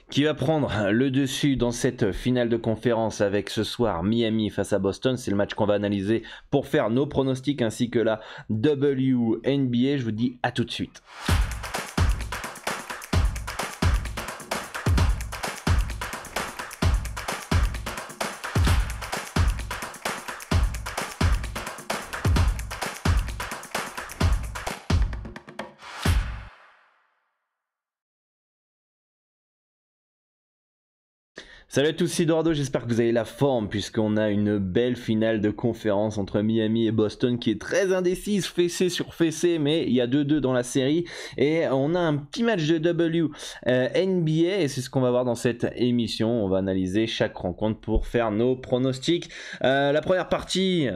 Qui va prendre le dessus dans cette finale de conférence avec ce soir Miami face à Boston. C'est le match qu'on va analyser pour faire nos pronostics ainsi que la WNBA. Je vous dis à tout de suite. Salut à tous, c'est Dorado, j'espère que vous avez la forme puisqu'on a une belle finale de conférence entre Miami et Boston qui est très indécise, fessée sur fessée, mais il y a 2-2 dans la série et on a un petit match de WNBA et c'est ce qu'on va voir dans cette émission. On va analyser chaque rencontre pour faire nos pronostics. La première partie,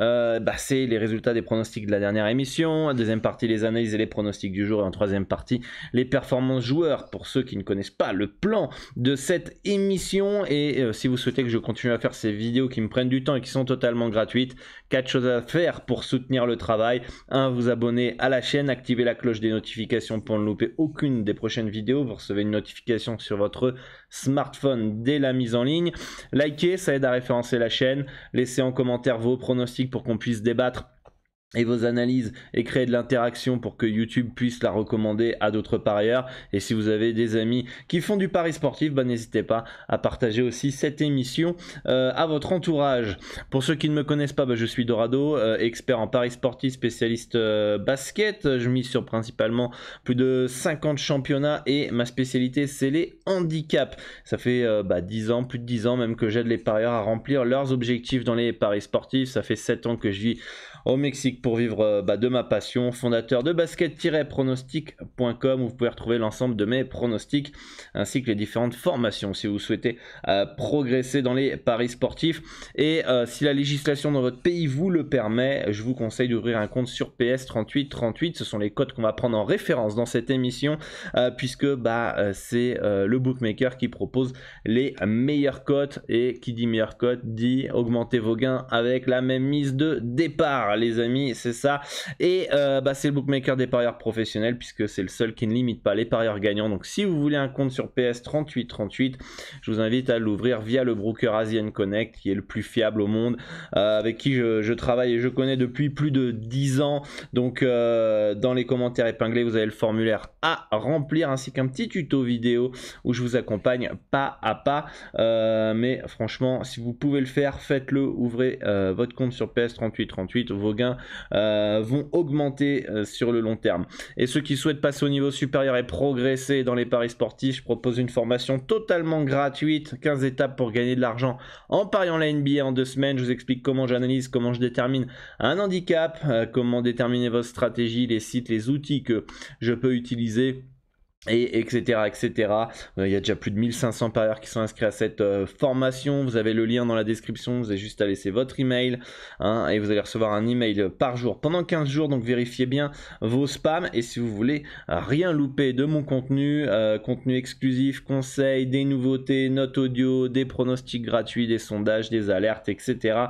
c'est les résultats des pronostics de la dernière émission. La deuxième partie, les analyses et les pronostics du jour. Et en troisième partie, les performances joueurs pour ceux qui ne connaissent pas le plan de cette émission. Et si vous souhaitez que je continue à faire ces vidéos qui me prennent du temps et qui sont totalement gratuites, 4 choses à faire pour soutenir le travail. 1. Vous abonner à la chaîne, activer la cloche des notifications pour ne louper aucune des prochaines vidéos. Vous recevez une notification sur votre smartphone dès la mise en ligne. Likez, ça aide à référencer la chaîne. Laissez en commentaire vos pronostics pour qu'on puisse débattre et vos analyses et créer de l'interaction pour que YouTube puisse la recommander à d'autres parieurs. Et si vous avez des amis qui font du pari sportif, n'hésitez pas à partager aussi cette émission à votre entourage. Pour ceux qui ne me connaissent pas, je suis Dorado, expert en pari sportif, spécialiste basket. Je mise sur principalement plus de 50 championnats et ma spécialité c'est les handicaps. Ça fait 10 ans, plus de 10 ans même que j'aide les parieurs à remplir leurs objectifs dans les paris sportifs. Ça fait 7 ans que je vis au Mexique pour vivre de ma passion, fondateur de basket-pronostic.com où vous pouvez retrouver l'ensemble de mes pronostics ainsi que les différentes formations si vous souhaitez progresser dans les paris sportifs. Et si la législation dans votre pays vous le permet, je vous conseille d'ouvrir un compte sur PS3838. Ce sont les codes qu'on va prendre en référence dans cette émission puisque c'est le bookmaker qui propose les meilleures cotes, et qui dit meilleures cotes dit augmenter vos gains avec la même mise de départ. Les amis, c'est ça. Et c'est le bookmaker des parieurs professionnels puisque c'est le seul qui ne limite pas les parieurs gagnants. Donc si vous voulez un compte sur PS3838, je vous invite à l'ouvrir via le broker Asian Connect qui est le plus fiable au monde, avec qui je travaille et je connais depuis plus de 10 ans. Donc dans les commentaires épinglés, vous avez le formulaire à remplir ainsi qu'un petit tuto vidéo où je vous accompagne pas à pas. Mais franchement, si vous pouvez le faire, faites-le. Ouvrez votre compte sur PS3838. Vos gains vont augmenter sur le long terme. Et ceux qui souhaitent passer au niveau supérieur et progresser dans les paris sportifs, je propose une formation totalement gratuite, 15 étapes pour gagner de l'argent en pariant la NBA en 2 semaines. Je vous explique comment j'analyse, comment je détermine un handicap, comment déterminer votre stratégie, les sites, les outils que je peux utiliser, et etc. Il y a déjà plus de 1500 parieurs qui sont inscrits à cette formation. Vous avez le lien dans la description, vous avez juste à laisser votre email et vous allez recevoir un email par jour pendant 15 jours, donc vérifiez bien vos spams. Et si vous voulez rien louper de mon contenu, contenu exclusif, conseils, des nouveautés, notes audio, des pronostics gratuits, des sondages, des alertes, etc.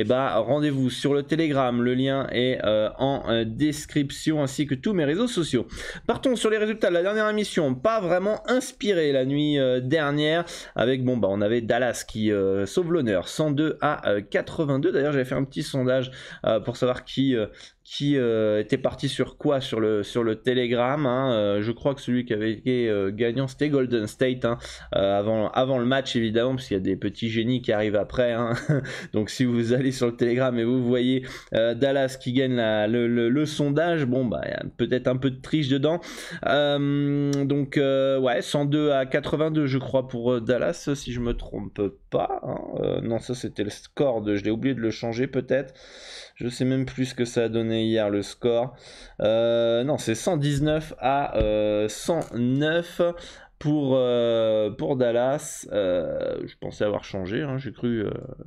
Rendez-vous sur le Telegram, le lien est en description, ainsi que tous mes réseaux sociaux. Partons sur les résultats de la dernière émission. Pas vraiment inspiré la nuit dernière avec on avait Dallas qui sauve l'honneur 102 à 82. D'ailleurs j'avais fait un petit sondage pour savoir qui était parti sur quoi sur le Telegram. Je crois que celui qui avait été gagnant c'était Golden State avant le match évidemment, parce qu'il y a des petits génies qui arrivent après donc si vous allez sur le Telegram et vous voyez Dallas qui gagne le sondage, il y a peut-être un peu de triche dedans. 102 à 82 je crois pour Dallas si je me trompe pas non, ça c'était le score je l'ai oublié de le changer peut-être, je sais même plus ce que ça a donné hier le score. Non, c'est 119 à 109 pour Dallas. Je pensais avoir changé,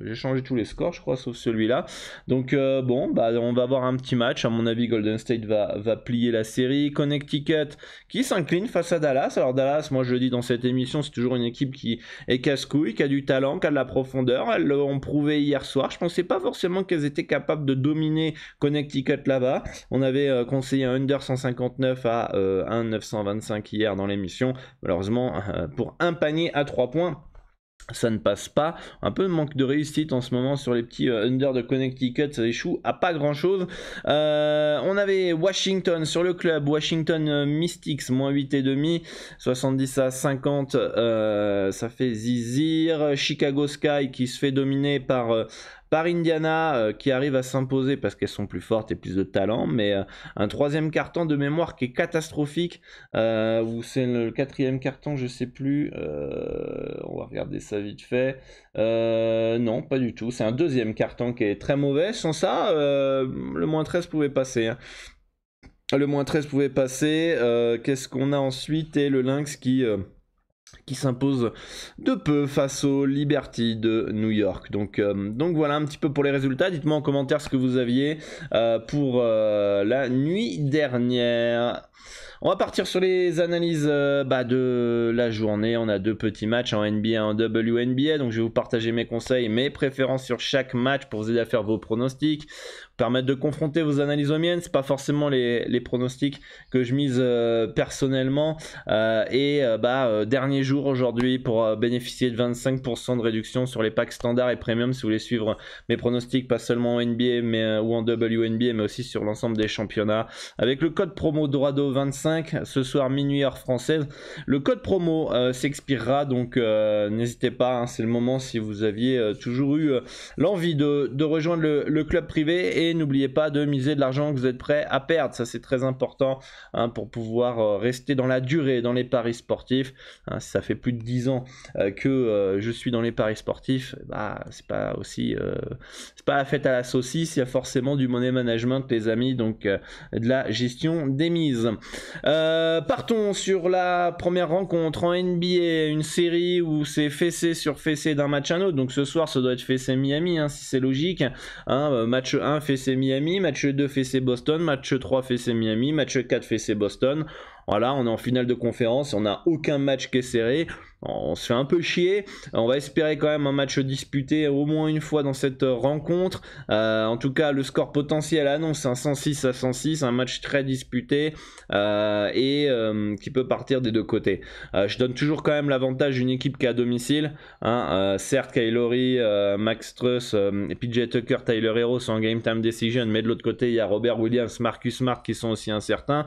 j'ai changé tous les scores je crois sauf celui-là. Donc on va avoir un petit match. À mon avis Golden State va plier la série. Connecticut qui s'incline face à Dallas. Alors Dallas, moi je le dis dans cette émission, c'est toujours une équipe qui est casse-couille, qui a du talent, qui a de la profondeur. Elles l'ont prouvé hier soir. Je pensais pas forcément qu'elles étaient capables de dominer Connecticut là-bas. On avait conseillé un under 159 à 1,925 hier dans l'émission. Malheureusement malheureusement pour un panier à 3 points. Ça ne passe pas, un peu de manque de réussite en ce moment sur les petits under de Connecticut, ça échoue à pas grand chose. On avait Washington sur le club, Washington Mystics, moins 8,5, 70 à 50, ça fait zizir. Chicago Sky qui se fait dominer par Indiana, qui arrive à s'imposer parce qu'elles sont plus fortes et plus de talent, mais un troisième carton de mémoire qui est catastrophique, ou c'est le quatrième carton, je sais plus, on va regarder ça vite fait, non pas du tout, c'est un deuxième carton qui est très mauvais. Sans ça, le moins 13 pouvait passer, hein. Le moins 13 pouvait passer. Qu'est-ce qu'on a ensuite? Et le Lynx qui s'impose de peu face au Liberty de New York. Donc voilà un petit peu pour les résultats. Dites-moi en commentaire ce que vous aviez pour la nuit dernière. On va partir sur les analyses de la journée. On a 2 petits matchs en NBA et en WNBA. Donc je vais vous partager mes conseils, mes préférences sur chaque match pour vous aider à faire vos pronostics, permettre de confronter vos analyses aux miennes. C'est pas forcément les pronostics que je mise personnellement. Dernier jour aujourd'hui pour bénéficier de 25% de réduction sur les packs standards et premium si vous voulez suivre mes pronostics, pas seulement en NBA ou en WNBA, mais aussi sur l'ensemble des championnats. Avec le code promo Dorado25 ce soir minuit heure française. Le code promo s'expirera, donc n'hésitez pas, hein, c'est le moment si vous aviez toujours eu l'envie de rejoindre le club privé, et n'oubliez pas de miser de l'argent que vous êtes prêt à perdre. Ça c'est très important, hein, pour pouvoir rester dans la durée dans les paris sportifs, hein. Ça fait plus de 10 ans que je suis dans les paris sportifs, c'est pas aussi c'est pas la fête à la saucisse, il y a forcément du money management les amis, donc de la gestion des mises. Partons sur la première rencontre en NBA, une série où c'est fessé sur fessé d'un match à un autre. Donc ce soir ça doit être fessé Miami, hein, si c'est logique, hein. Match 1 fessé Miami, match 2 fessé Boston, match 3 fessé Miami, match 4 fessé Boston. Voilà, on est en finale de conférence, on n'a aucun match qui est serré, on se fait un peu chier. On va espérer quand même un match disputé au moins une fois dans cette rencontre. En tout cas, le score potentiel annonce un 106 à 106, un match très disputé et qui peut partir des deux côtés. Je donne toujours quand même l'avantage d'une équipe qui est à domicile, hein. Certes, Kyle Lowry, Max Strus, PJ Tucker, Tyler Hero sont en game time decision, mais de l'autre côté, il y a Robert Williams, Marcus Smart qui sont aussi incertains.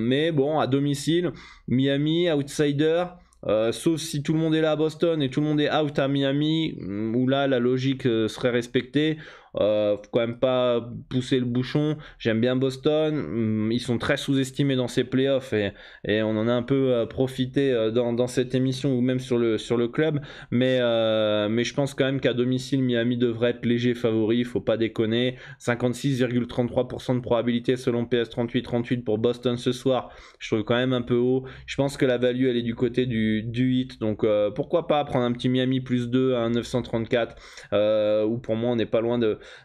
Mais bon, à domicile, Miami, outsider, sauf si tout le monde est là à Boston et tout le monde est out à Miami, où là la logique serait respectée. Faut quand même pas pousser le bouchon. J'aime bien Boston, ils sont très sous-estimés dans ces playoffs et on en a un peu profité dans cette émission ou même sur le club, mais je pense quand même qu'à domicile Miami devrait être léger favori, faut pas déconner. 56,33% de probabilité selon PS3838 pour Boston ce soir, je trouve quand même un peu haut. Je pense que la value elle est du côté du hit, donc pourquoi pas prendre un petit Miami plus 2 à 934, où pour moi on n'est pas loin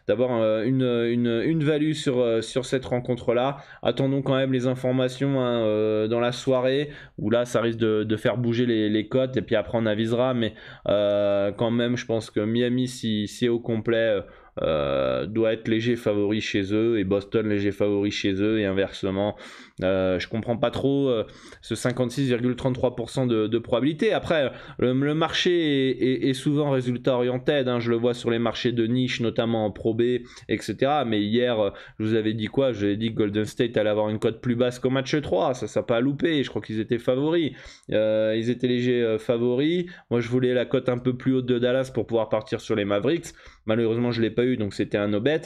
d'avoir une value sur cette rencontre là. Attendons quand même les informations, hein, dans la soirée, où là ça risque de faire bouger les cotes, et puis après on avisera, mais quand même je pense que Miami si c'est au complet doit être léger favori chez eux, et Boston léger favori chez eux, et inversement. Je comprends pas trop ce 56,33% de probabilité. Après le marché est souvent résultat orienté, hein, je le vois sur les marchés de niche, notamment en Pro B, etc. Mais hier je vous avais dit quoi? Je vous avais dit que Golden State allait avoir une cote plus basse qu'au match 3, ça n'a pas loupé. Je crois qu'ils étaient favoris, ils étaient légers favoris. Moi je voulais la cote un peu plus haute de Dallas pour pouvoir partir sur les Mavericks. Malheureusement je l'ai pas eu, donc c'était un no-bet.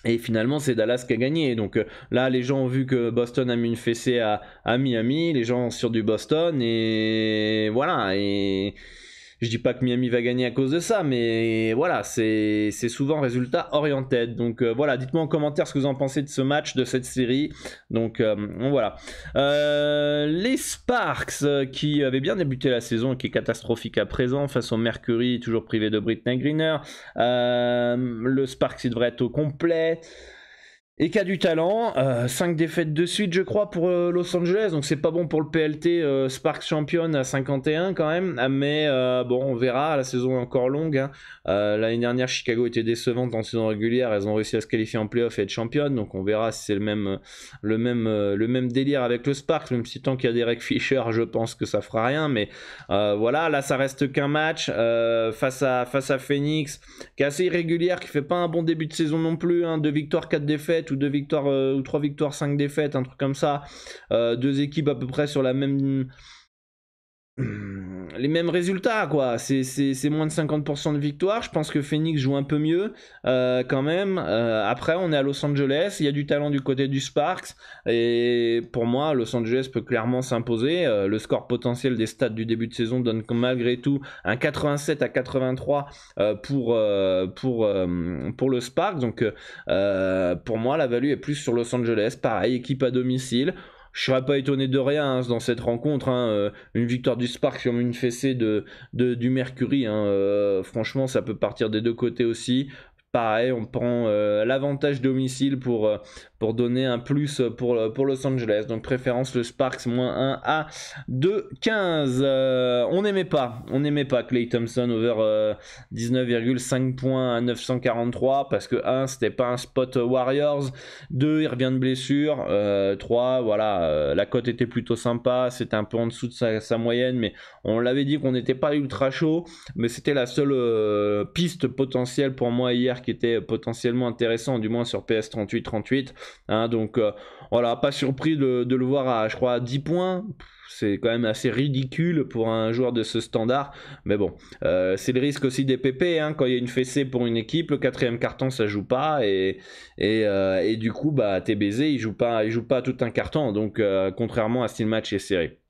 Et finalement c'est Dallas qui a gagné. Donc là les gens ont vu que Boston a mis une fessée à Miami, les gens sur du Boston, et voilà. Et je dis pas que Miami va gagner à cause de ça, mais voilà, c'est souvent résultat orienté. Donc voilà, dites-moi en commentaire ce que vous en pensez de ce match, de cette série. Donc voilà. Les Sparks qui avaient bien débuté la saison et qui est catastrophique à présent face au Mercury, toujours privé de Brittney Griner. Le Sparks il devrait être au complet. et qui a du talent. 5 défaites de suite, je crois, pour Los Angeles. Donc c'est pas bon pour le PLT. Sparks champion à 51 quand même. Mais bon, on verra. La saison est encore longue. Hein. L'année dernière, Chicago était décevante en saison régulière. Elles ont réussi à se qualifier en playoff et être championnes. Donc on verra si c'est le même délire avec le Sparks. Même si tant qu'il y a Derek Fisher, je pense que ça fera rien. Mais voilà, là, ça reste qu'un match face à Phoenix, qui est assez irrégulière, qui fait pas un bon début de saison non plus. Hein. 2 victoires, 4 défaites. Ou 2 victoires ou 3 victoires, 5 défaites, un truc comme ça. 2 équipes à peu près sur les mêmes résultats, quoi. C'est moins de 50% de victoire. Je pense que Phoenix joue un peu mieux quand même. Après, on est à Los Angeles. Il y a du talent du côté du Sparks. Et pour moi, Los Angeles peut clairement s'imposer. Le score potentiel des stats du début de saison donne malgré tout un 87 à 83 pour le Sparks. Donc, pour moi, la value est plus sur Los Angeles. Pareil, équipe à domicile. Je serais pas étonné de rien hein, dans cette rencontre. Hein, une victoire du Spark sur une fessée du Mercury. Hein, franchement, ça peut partir des deux côtés aussi. Pareil, on prend l'avantage domicile pour donner un plus pour Los Angeles. Donc préférence le Sparks moins 1 à 2,15. On n'aimait pas Klay Thompson over 19,5 points à 943 parce que 1, c'était pas un spot Warriors. 2, il revient de blessure. 3, voilà, la cote était plutôt sympa. C'était un peu en dessous de sa moyenne, mais on l'avait dit qu'on n'était pas ultra chaud. Mais c'était la seule piste potentielle pour moi hier qui était potentiellement intéressant, du moins sur PS 38-38. Hein, donc voilà, pas surpris de le voir à, je crois, à 10 points. C'est quand même assez ridicule pour un joueur de ce standard. Mais bon, c'est le risque aussi des PP. Hein, quand il y a une fessée pour une équipe, le 4e carton, ça joue pas. Et du coup, bah, TBZ, il joue pas tout un carton. Donc, contrairement à ce match est serré.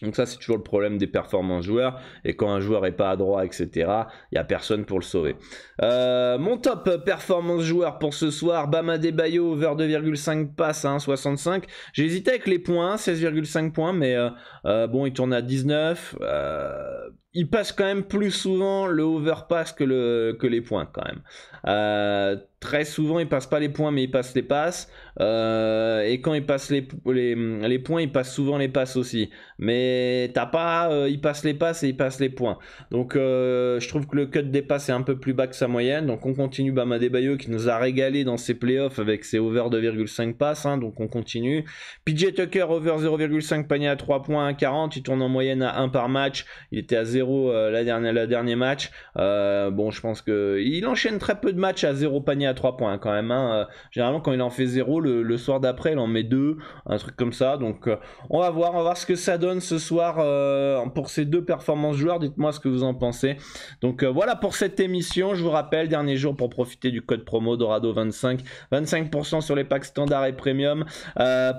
Donc ça, c'est toujours le problème des performances joueurs. Et quand un joueur est pas adroit, etc., il n'y a personne pour le sauver. Mon top performance joueur pour ce soir, Bam Adebayo, over 2,5 passes à 1,65. J'ai hésité avec les points, 16,5 points, mais bon, il tourne à 19. Il passe quand même plus souvent le overpass que les points quand même. Très souvent, il passe pas les points, mais il passe les passes. Et quand il passe les points, il passe souvent les passes aussi. Mais t'as pas, il passe les passes et il passe les points. Donc, je trouve que le cut des passes est un peu plus bas que sa moyenne. Donc, on continue. Bam Adebayo qui nous a régalé dans ses playoffs avec ses over 2,5 passes. Hein, donc, on continue. PJ Tucker over 0,5 panier à 3 points à 40. Il tourne en moyenne à 1 par match. Il était à 0 la dernier match. Bon, je pense qu'il enchaîne très peu de matchs à 0 panier à 3 points quand même. Hein. Généralement, quand il en fait 0, le soir d'après, il en met 2, un truc comme ça. Donc, on va voir ce que ça donne ce soir pour ces 2 performances joueurs. Dites-moi ce que vous en pensez. Donc, voilà pour cette émission. Je vous rappelle, dernier jour pour profiter du code promo Dorado25. 25% sur les packs standard et premium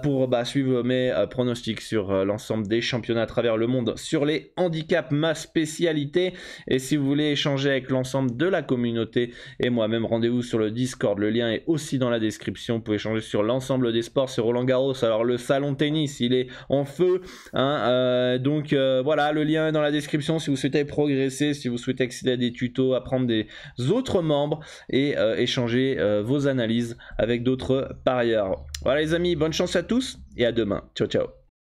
pour suivre mes pronostics sur l'ensemble des championnats à travers le monde sur les handicaps, ma spécialité. Et si vous voulez échanger avec l'ensemble de la communauté et moi-même, rendez-vous sur le Discord. Le lien est aussi dans la description. Vous pouvez échanger sur l'ensemble des sports. C'est Roland Garros. Alors le salon tennis, il est en feu. Hein, donc voilà, le lien est dans la description si vous souhaitez progresser, si vous souhaitez accéder à des tutos, apprendre des autres membres et échanger vos analyses avec d'autres parieurs. Voilà les amis, bonne chance à tous et à demain. Ciao ciao.